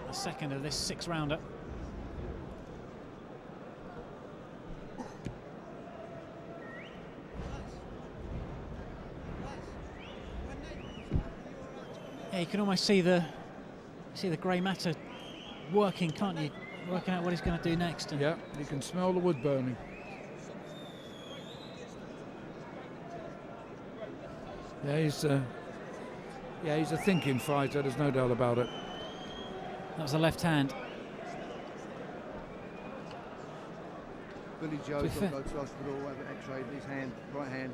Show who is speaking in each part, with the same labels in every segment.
Speaker 1: the second of this 6-rounder. Yeah, you can almost see the grey matter working, can't you? Working out what he's going to do next.
Speaker 2: Yeah, you can smell the wood burning. Yeah, he's a thinking fighter, there's no doubt about it.
Speaker 1: That was a left hand.
Speaker 3: Billy Joe's got to go to hospital, have an x-ray in his hand, right hand,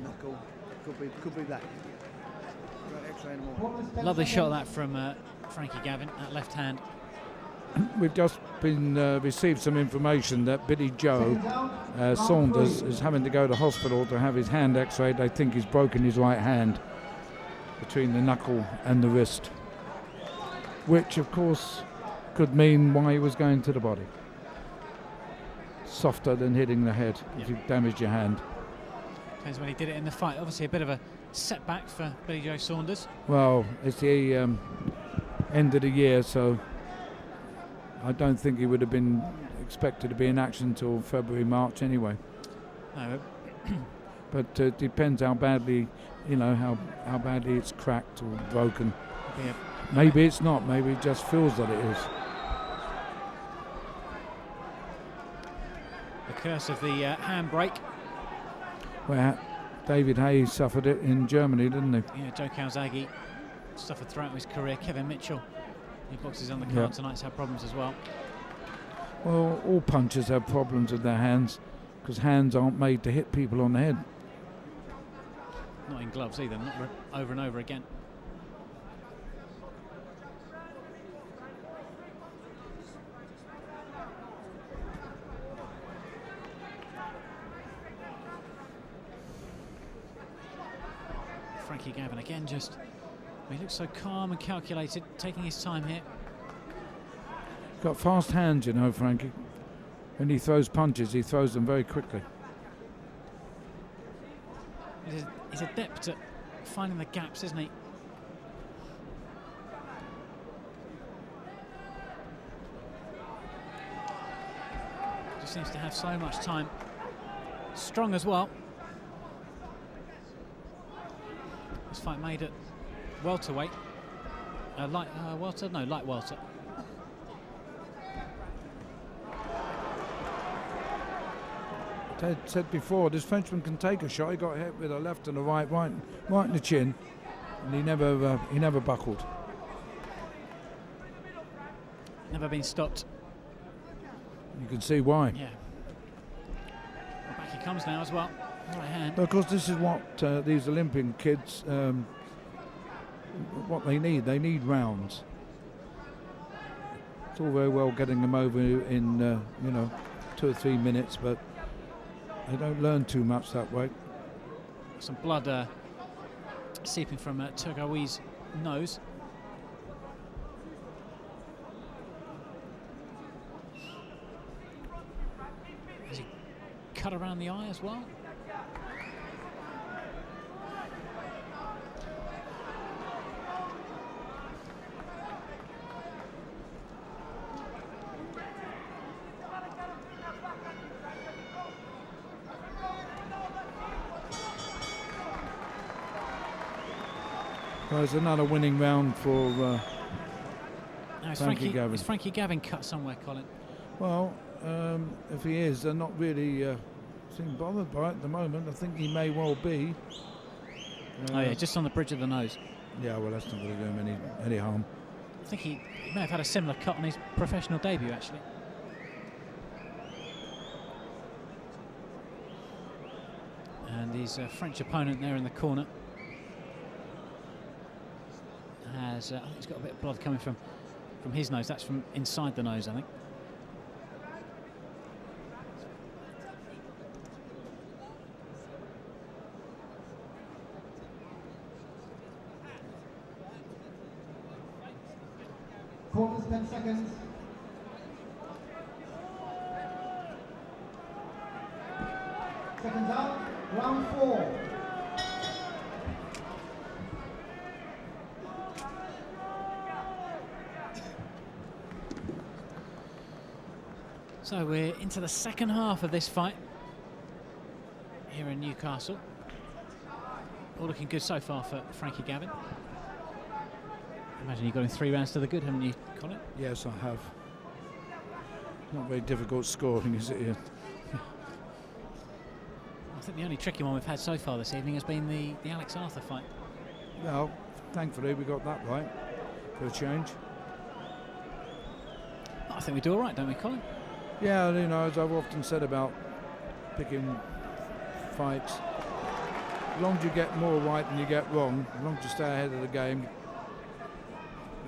Speaker 3: knuckle. Could be that. X-ray in the morning.
Speaker 1: Lovely shot of that from Frankie Gavin, that left hand.
Speaker 2: We've just been received some information that Billy Joe Saunders is having to go to hospital to have his hand x-rayed. They think he's broken his right hand between the knuckle and the wrist, which of course could mean why he was going to the body. Softer than hitting the head if you've damaged your hand.
Speaker 1: Depends when he did it in the fight. Obviously a bit of a setback for Billy Joe Saunders.
Speaker 2: Well, it's the end of the year, so I don't think he would have been expected to be in action until February, March anyway.
Speaker 1: No.
Speaker 2: But it depends how badly, how badly it's cracked or broken.
Speaker 1: Yeah.
Speaker 2: Maybe it's not, maybe it just feels that it is.
Speaker 1: The curse of the handbrake.
Speaker 2: Where David Hayes suffered it in Germany, didn't he?
Speaker 1: Yeah, Joe Calzaghe suffered throughout his career. Kevin Mitchell, he boxes on the card tonight's had problems as well.
Speaker 2: Well, all punchers have problems with their hands because hands aren't made to hit people on the head.
Speaker 1: Not in gloves either, not over and over again. Frankie Gavin again, he looks so calm and calculated, taking his time here.
Speaker 2: Got fast hands, Frankie. When he throws punches, he throws them very quickly.
Speaker 1: He's adept at finding the gaps, isn't he? Just seems to have so much time. Strong as well. This fight made at welterweight. Light welter? No, light welter.
Speaker 2: Ted said before, this Frenchman can take a shot. He got hit with a left and a right in the chin, and he never buckled.
Speaker 1: Never been stopped.
Speaker 2: You can see why.
Speaker 1: Yeah. Well, back he comes now as well. Right hand.
Speaker 2: Of course, this is what these Olympian kids, what they need. They need rounds. It's all very well getting them over in 2 or 3 minutes, but they don't learn too much that way.
Speaker 1: Some blood seeping from Tergaoui's nose. Has he cut around the eye as well?
Speaker 2: Well, it's another winning round for Frankie Gavin.
Speaker 1: Is Frankie Gavin cut somewhere, Colin?
Speaker 2: Well, if he is, they're not really seem bothered by it at the moment. I think he may well be.
Speaker 1: Oh yeah, just on the bridge of the nose.
Speaker 2: Yeah, well, that's not going to do him any harm.
Speaker 1: I think he may have had a similar cut on his professional debut, actually. And his French opponent there in the corner has, I think he's got a bit of blood coming from his nose. That's from inside the nose, I think.
Speaker 4: Quarters, 10 seconds. Seconds out. Round 4.
Speaker 1: So we're into the second half of this fight here in Newcastle. All looking good so far for Frankie Gavin. Imagine you got in 3 rounds to the good, haven't you, Colin?
Speaker 2: Yes, I have. Not very difficult scoring, is it? Here?
Speaker 1: I think the only tricky one we've had so far this evening has been the Alex Arthur fight.
Speaker 2: Well, thankfully we got that right for a change.
Speaker 1: I think we do all right, don't we, Colin?
Speaker 2: Yeah, you know, as I've often said about picking fights, as long as you get more right than you get wrong, as long as you stay ahead of the game,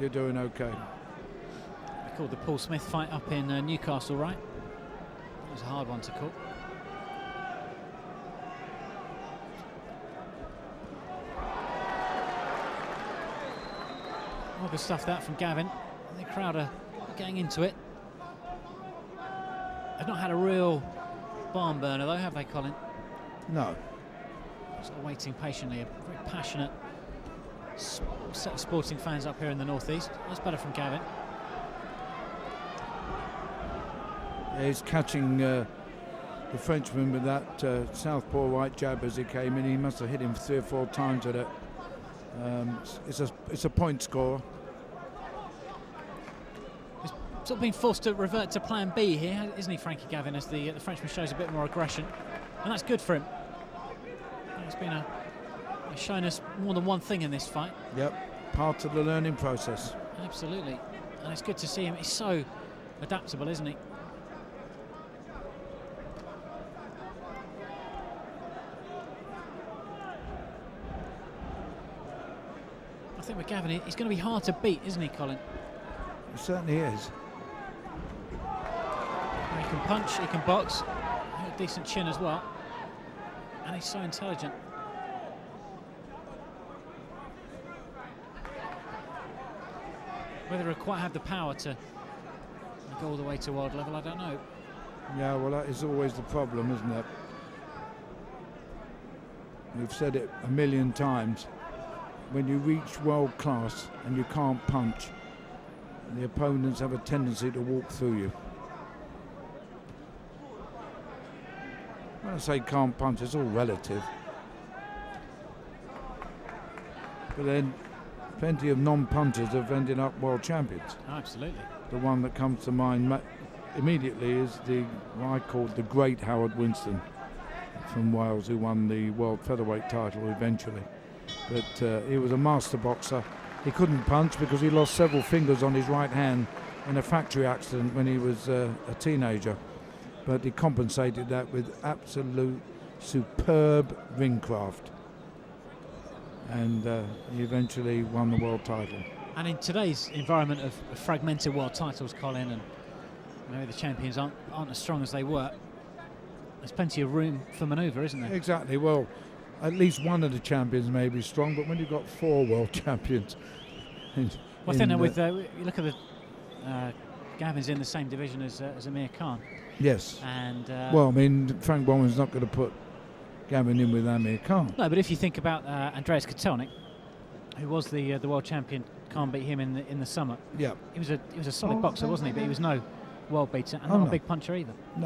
Speaker 2: you're doing okay.
Speaker 1: We called the Paul Smith fight up in Newcastle, right? It was a hard one to call. All good stuff that from Gavin. The crowd are getting into it. They've not had a real barn burner though, have they, Colin?
Speaker 2: No.
Speaker 1: Just waiting patiently. A very passionate set of sporting fans up here in the northeast. That's better from Gavin.
Speaker 2: Yeah, he's catching the Frenchman with that southpaw right jab as he came in. He must have hit him 3 or 4 times with it. It's a point score.
Speaker 1: He's sort of been forced to revert to plan B here, isn't he, Frankie Gavin, as the Frenchman shows a bit more aggression. And that's good for him. It's been shown us more than one thing in this fight.
Speaker 2: Yep, part of the learning process.
Speaker 1: Absolutely. And it's good to see him. He's so adaptable, isn't he? I think with Gavin, he's going to be hard to beat, isn't he, Colin?
Speaker 2: It certainly is.
Speaker 1: He can punch, he can box, he has a decent chin as well. And he's so intelligent. Whether he'll quite have the power to go all the way to world level, I don't know.
Speaker 2: Yeah, well, that is always the problem, isn't it? We've said it a million times. When you reach world class and you can't punch, the opponents have a tendency to walk through you. When I say can't punch, it's all relative. But then plenty of non-punchers have ended up world champions.
Speaker 1: Oh, absolutely.
Speaker 2: The one that comes to mind immediately is what I called the great Howard Winston from Wales, who won the world featherweight title eventually. But he was a master boxer. He couldn't punch because he lost several fingers on his right hand in a factory accident when he was a teenager. But he compensated that with absolute superb ring craft. And he eventually won the world title.
Speaker 1: And in today's environment of fragmented world titles, Colin, and maybe the champions aren't as strong as they were, there's plenty of room for manoeuvre, isn't there?
Speaker 2: Exactly. Well, at least one of the champions may be strong, but when you've got 4 world champions...
Speaker 1: Well, I think that with you look at the Gavin's in the same division as Amir Khan.
Speaker 2: Yes.
Speaker 1: And
Speaker 2: well, I mean, Frank Bowman's not going to put Gavin in with Amir Khan.
Speaker 1: No, but if you think about Andreas Kotelnik, who was the world champion, Khan beat him in the summer.
Speaker 2: Yeah.
Speaker 1: He was a solid boxer, wasn't he? But he was no world beater and not a big puncher either.